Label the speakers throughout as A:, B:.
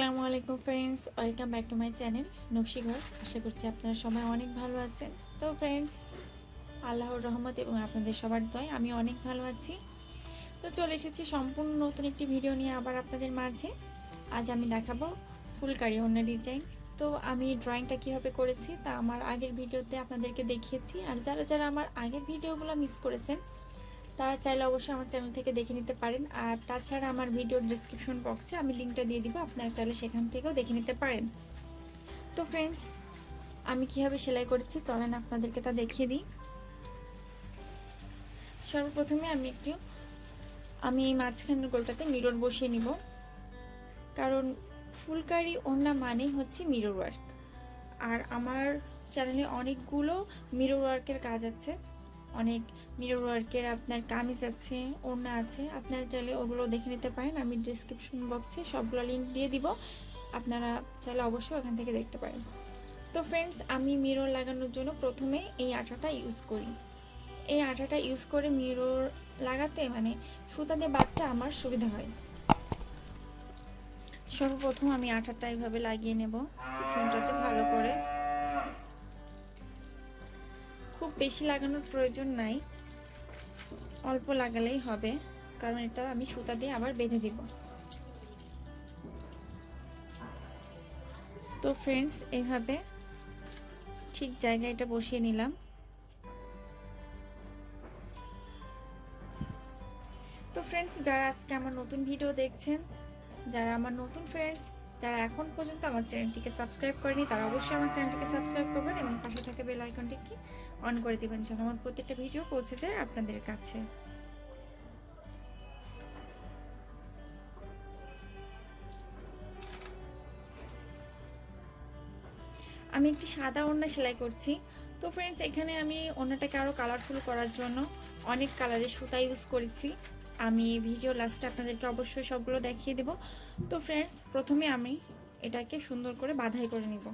A: আসসালামু আলাইকুম friends, welcome back to my channel নকশি ঘর। আশা করছি আপনারা সবাই অনেক ভালো আছেন। তো ফ্রেন্ডস, আল্লাহর রহমত এবং আপনাদের সবার দয় আমি অনেক ভালো আছি। তো চলে এসেছি সম্পূর্ণ নতুন একটি ভিডিও নিয়ে আবার আপনাদের মাঝে। আজ আমি দেখাবো ফুলকারি ওড়না ডিজাইন। তো আমি ড্রয়িংটা কীভাবে করেছি তা আমার আগের ভিডিওতে আপনাদেরকে দেখিয়েছি। আর যারা যারা আমার আগের ভিডিওগুলো মিস করেছেন তারা চাইলে অবশ্যই আমার চ্যানেল থেকে দেখে নিতে পারেন। আর তাছাড়া আমার ভিডিওর ডেসক্রিপশন বক্সে আমি লিঙ্কটা দিয়ে দিব, আপনারা চাইলে সেখান থেকেও দেখে নিতে পারেন। তো ফ্রেন্ডস, আমি কীভাবে সেলাই করেছি চলেন আপনাদেরকে তা দেখিয়ে দিই। সর্বপ্রথমে আমি এই মাঝখানের গোলটাতে মিরর বসিয়ে নিব, কারণ ফুলকারি ওড়না মানেই হচ্ছে মিরর ওয়ার্ক। আর আমার চ্যানেলে অনেকগুলো মিরর ওয়ার্কের কাজ আছে, অনেক মিরর ওয়ার্কের আপনার কামিজ আছে, ওড়না আছে। আপনারা চাইলে ওগুলো দেখে নিতে পারেন। আমি ডিসক্রিপশন বক্সে সবগুলো লিঙ্ক দিয়ে দিব, আপনারা চাইলে অবশ্যই ওখান থেকে দেখতে পারেন। তো ফ্রেন্ডস, আমি মিরর লাগানোর জন্য প্রথমে এই আঠাটা ইউজ করি। এই আঠাটা ইউজ করে মিরর লাগাতে সুতা দিয়ে বাঁধতে আমার সুবিধা হয়। সর্বপ্রথম আমি আঠাটা এইভাবে লাগিয়ে নেব পিছনটাতে ভালো করে। খুব বেশি লাগানোর প্রয়োজন নাই, অল্প লাগালেই হবে, কারণ এটা আমি সুতা দিয়ে আবার বেঁধে দিব। তো ফ্রেন্ডস, এইভাবে ঠিক জায়গায় এটা বসিয়ে নিলাম। তো ফ্রেন্ডস, যারা আজকে আমার নতুন ভিডিও দেখছেন, যারা আমার নতুন ফ্রেন্ডস, যারা এখন পর্যন্ত আমার চ্যানেলটিকে সাবস্ক্রাইব করেনি তারা অবশ্যই আমার চ্যানেলটিকে সাবস্ক্রাইব করবেন এবং পাশে থাকা বেল আইকনটিকে অন করে দিবেন, যেন আমার প্রত্যেকটা ভিডিও পৌঁছে যায় আপনাদের কাছে। আমি একটি সাদা ওড়না সেলাই করছি। তো ফ্রেন্ডস, এখানে আমি ওড়নাটাকে আরও কালারফুল করার জন্য অনেক কালারের সুতা ইউজ করেছি। আমি ভিডিও লাস্টে আপনাদেরকে অবশ্যই সবগুলো দেখিয়ে দেব। তো ফ্রেন্ডস, প্রথমে আমি এটাকে সুন্দর করে বাঁধাই করে নিব।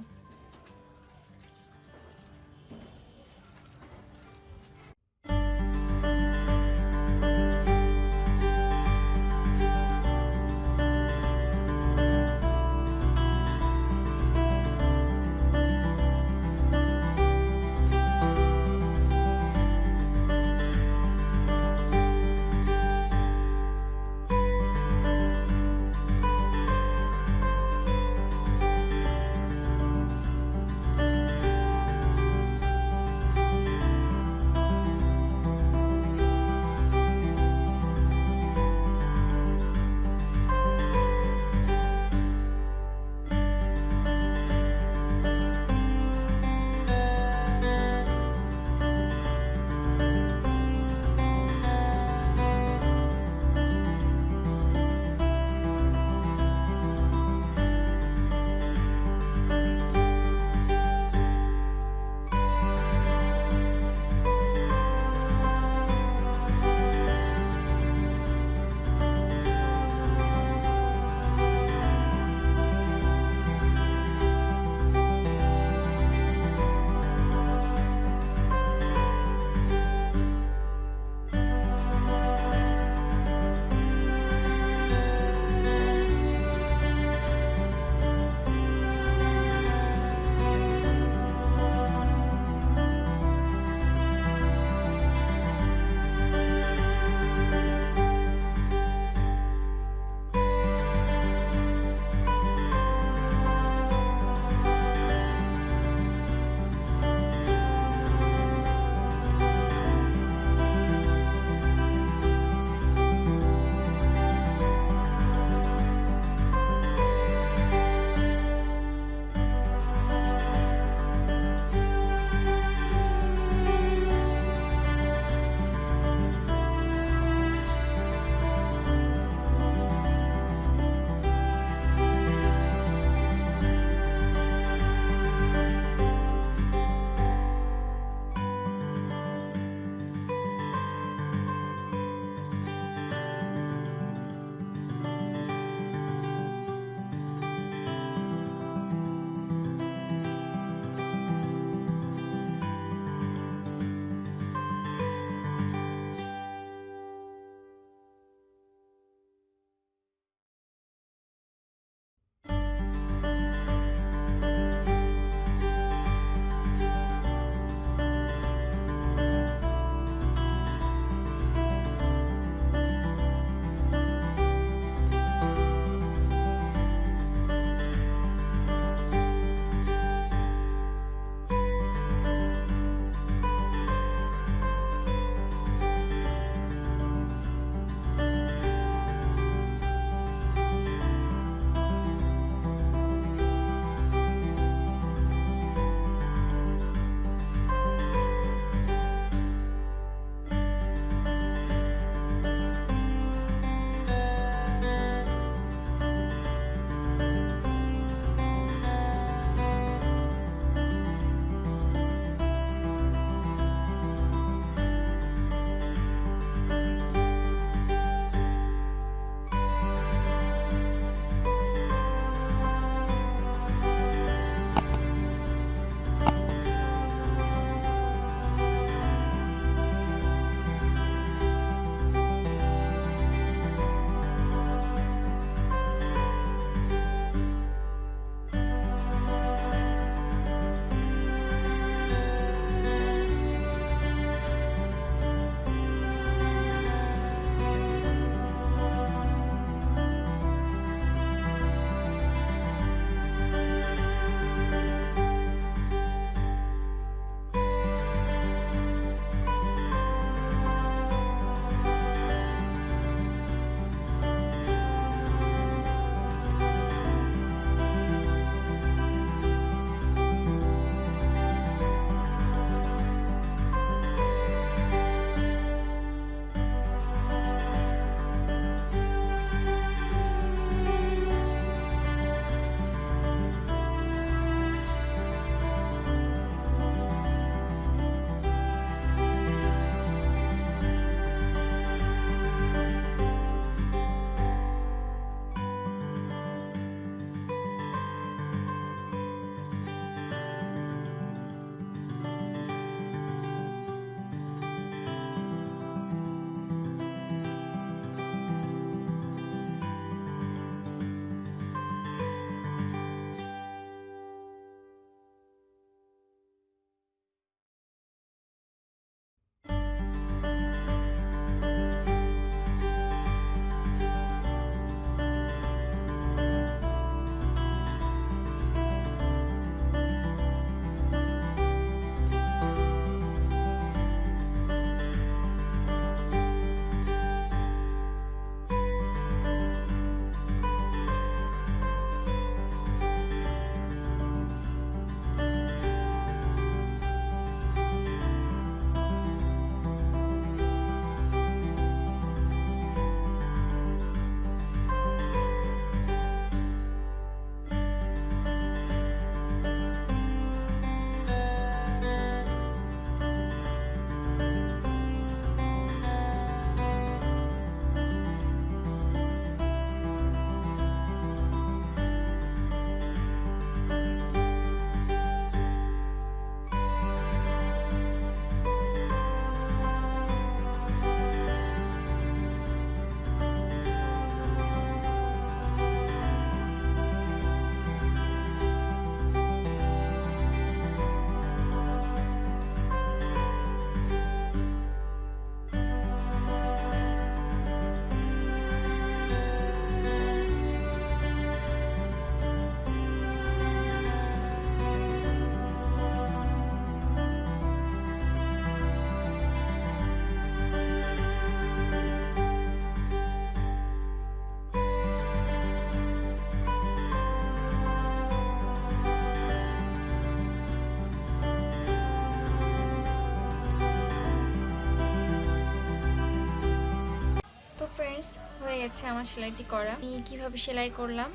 A: ফ্রেন্ডস, হয়ে গেছে আমার সেলাইটি করা। আমি কীভাবে সেলাই করলাম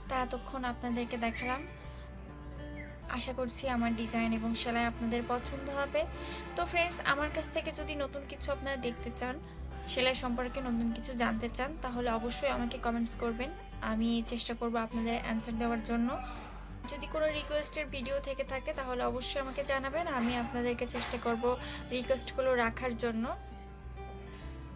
A: তা এতক্ষণ আপনাদেরকে দেখালাম। আশা করছি আমার ডিজাইন এবং সেলাই আপনাদের পছন্দ হবে। তো ফ্রেন্ডস, আমার কাছ থেকে যদি নতুন কিছু আপনারা দেখতে চান, সেলাই সম্পর্কে নতুন কিছু জানতে চান, তাহলে অবশ্যই আমাকে কমেন্টস করবেন। আমি চেষ্টা করব আপনাদের অ্যান্সার দেওয়ার জন্য। যদি কোনো রিকোয়েস্টের ভিডিও থেকে থাকে তাহলে অবশ্যই আমাকে জানাবেন, আমি আপনাদেরকে চেষ্টা করব রিকোয়েস্টগুলো রাখার জন্য।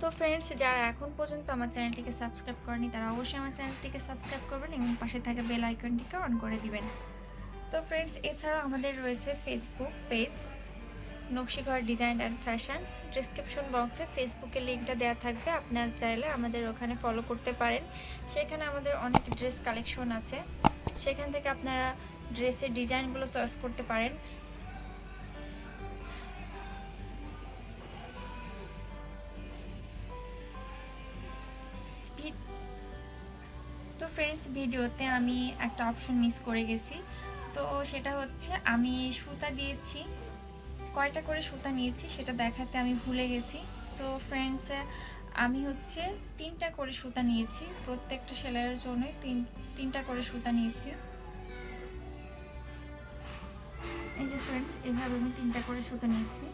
A: তো ফ্রেন্ডস, যারা এখন পর্যন্ত আমার চ্যানেলটিকে সাবস্ক্রাইব করেনি তারা অবশ্যই আমার চ্যানেলটিকে সাবস্ক্রাইব করবেন এবং পাশে থাকা বেল আইকনটিকে অন করে দিবেন। তো ফ্রেন্ডস, এছাড়াও আমাদের রয়েছে ফেসবুক পেজ নকশি ঘর ডিজাইন অ্যান্ড ফ্যাশন। ডিসক্রিপশন বক্সে ফেসবুকের লিঙ্কটা দেওয়া থাকবে, আপনারা চাইলে আমাদের ওখানে ফলো করতে পারেন। সেখানে আমাদের অনেক ড্রেস কালেকশন আছে, সেখান থেকে আপনারা ড্রেসের ডিজাইনগুলো চয়েস করতে পারেন। তো ফ্রেন্ডস, ভিডিওতে আমি একটা অপশন মিস করে গেছি, তো সেটা হচ্ছে আমি সুতা দিয়েছি, কয়টা করে সুতা নিয়েছি সেটা দেখাতে আমি ভুলে গেছি। তো ফ্রেন্ডস, আমি হচ্ছে 3টা করে সুতা নিয়েছি, প্রত্যেকটা সেলাইয়ের জন্য 3টা করে সুতা নিয়েছি। এই যে ফ্রেন্ডস, এভাবে আমি 3টা করে সুতা নিয়েছি।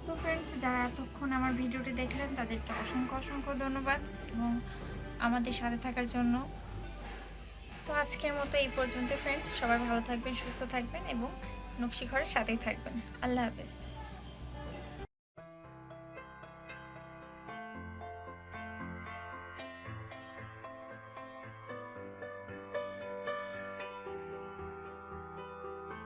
A: তো ফ্রেন্ডস, যারা এতক্ষণ আমার ভিডিওটি দেখলেন তাদেরকে অসংখ্য অসংখ্য ধন্যবাদ এবং আমাদের সাথে থাকার জন্য। তো আজকের মতো এই পর্যন্ত ফ্রেন্ডস, সবাই ভালো থাকবেন, সুস্থ থাকবেন এবং নকশি ঘরের সাথেই থাকবেন। আল্লাহ হাফেজ।